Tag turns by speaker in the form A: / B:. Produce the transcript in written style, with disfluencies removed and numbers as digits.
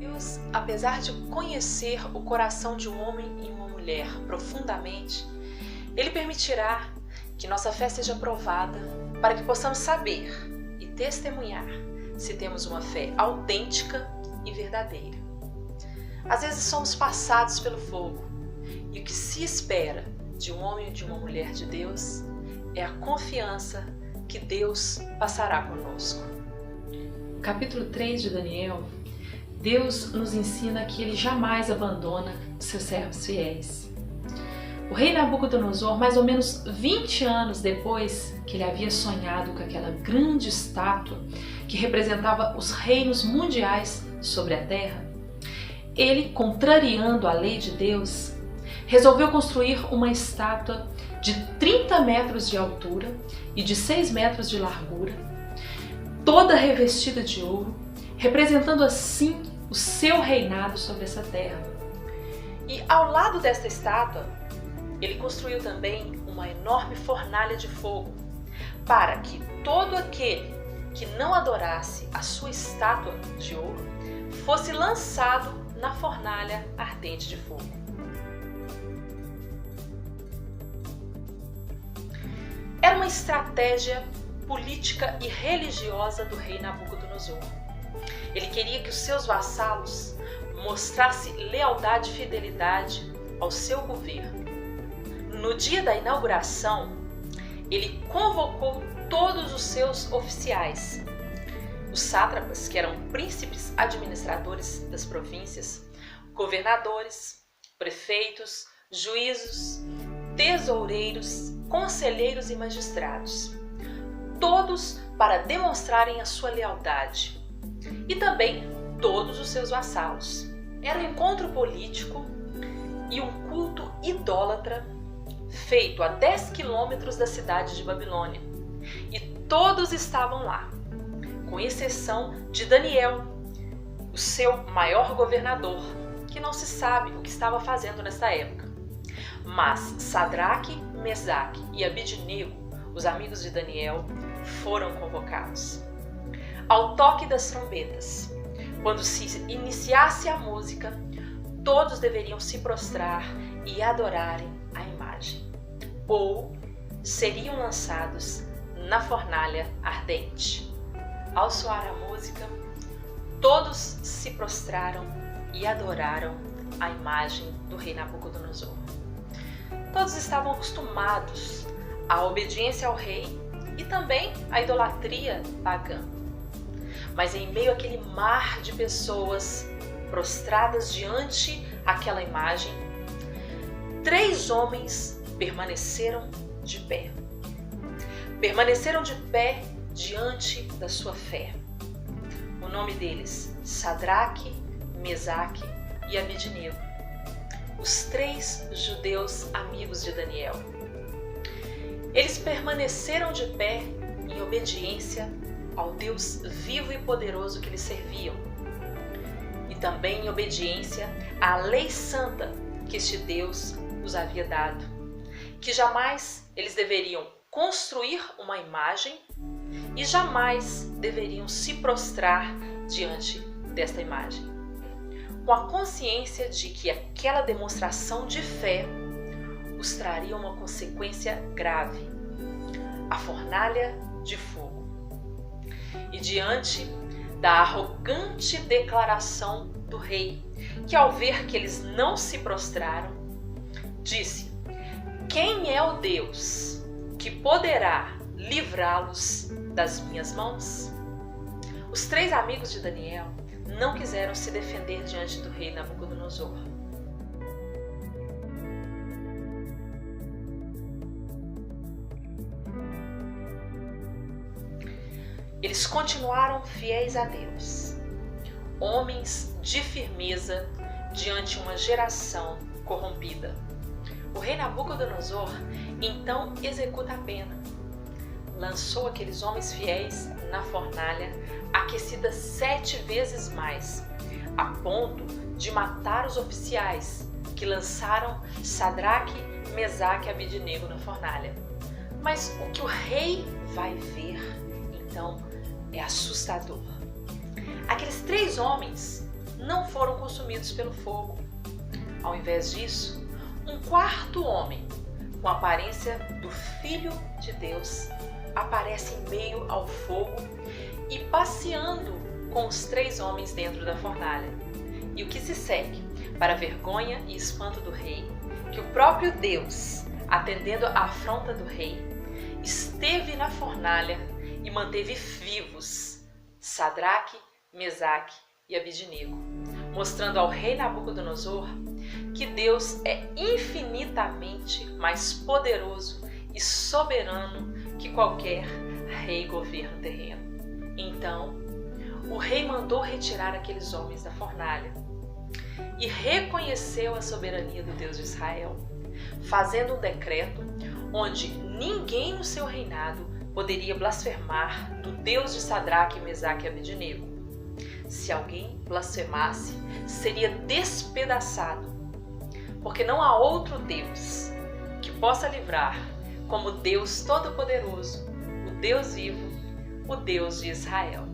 A: Deus, apesar de conhecer o coração de um homem e uma mulher profundamente, Ele permitirá que nossa fé seja provada para que possamos saber e testemunhar se temos uma fé autêntica e verdadeira. Às vezes somos passados pelo fogo e o que se espera de um homem e de uma mulher de Deus é a confiança que Deus passará conosco.
B: Capítulo 3 de Daniel, Deus nos ensina que Ele jamais abandona os seus servos fiéis. O rei Nabucodonosor, mais ou menos 20 anos depois que ele havia sonhado com aquela grande estátua que representava os reinos mundiais sobre a terra, ele, contrariando a lei de Deus, resolveu construir uma estátua de 30 metros de altura e de 6 metros de largura, toda revestida de ouro, representando assim o seu reinado sobre essa terra.
A: E ao lado desta estátua, ele construiu também uma enorme fornalha de fogo, para que todo aquele que não adorasse a sua estátua de ouro fosse lançado na fornalha ardente de fogo. Era uma estratégia política e religiosa do rei Nabucodonosor. Ele queria que os seus vassalos mostrassem lealdade e fidelidade ao seu governo. No dia da inauguração, ele convocou todos os seus oficiais, os sátrapas, que eram príncipes administradores das províncias, governadores, prefeitos, juízos, tesoureiros, conselheiros e magistrados, todos para demonstrarem a sua lealdade, e também todos os seus vassalos. Era um encontro político e um culto idólatra feito a 10 quilômetros da cidade de Babilônia, e todos estavam lá, com exceção de Daniel, o seu maior governador, que não se sabe o que estava fazendo nessa época. Mas Sadraque, Mesaque e Abidnego, os amigos de Daniel, foram convocados. Ao toque das trombetas, quando se iniciasse a música, todos deveriam se prostrar e adorarem a imagem, ou seriam lançados na fornalha ardente. Ao soar a música, todos se prostraram e adoraram a imagem do rei Nabucodonosor. Todos estavam acostumados à obediência ao rei e também à idolatria pagã. Mas em meio àquele mar de pessoas prostradas diante daquela imagem, 3 homens permaneceram de pé. Permaneceram de pé diante da sua fé. O nome deles, Sadraque, Mesaque e Abidnego, os 3 judeus amigos de Daniel. Eles permaneceram de pé em obediência ao Deus vivo e poderoso que eles serviam, e também em obediência à lei santa que este Deus os havia dado, que jamais eles deveriam construir uma imagem e jamais deveriam se prostrar diante desta imagem, com a consciência de que aquela demonstração de fé os traria uma consequência grave, a fornalha de fogo. E diante da arrogante declaração do rei, que ao ver que eles não se prostraram, disse: "Quem é o Deus que poderá livrá-los das minhas mãos?" Os 3 amigos de Daniel não quiseram se defender diante do rei Nabucodonosor. Eles continuaram fiéis a Deus, homens de firmeza diante uma geração corrompida. O rei Nabucodonosor então executa a pena. Lançou aqueles homens fiéis na fornalha, aquecida 7 vezes mais, a ponto de matar os oficiais que lançaram Sadraque, Mesaque e Abidnego na fornalha. Mas o que o rei vai ver, então, é assustador. Aqueles 3 homens não foram consumidos pelo fogo. Ao invés disso, um quarto homem, com a aparência do Filho de Deus, aparece em meio ao fogo e passeando com os 3 homens dentro da fornalha. E o que se segue, para a vergonha e espanto do rei, que o próprio Deus, atendendo à afronta do rei, esteve na fornalha e manteve vivos Sadraque, Mesaque e Abidnego, mostrando ao rei Nabucodonosor que Deus é infinitamente mais poderoso e soberano que qualquer rei governo terreno. Então, o rei mandou retirar aqueles homens da fornalha e reconheceu a soberania do Deus de Israel, fazendo um decreto onde ninguém no seu reinado poderia blasfemar do Deus de Sadraque, Mesaque e Abidnego. Se alguém blasfemasse, seria despedaçado, porque não há outro Deus que possa livrar como Deus Todo-Poderoso, o Deus vivo, o Deus de Israel.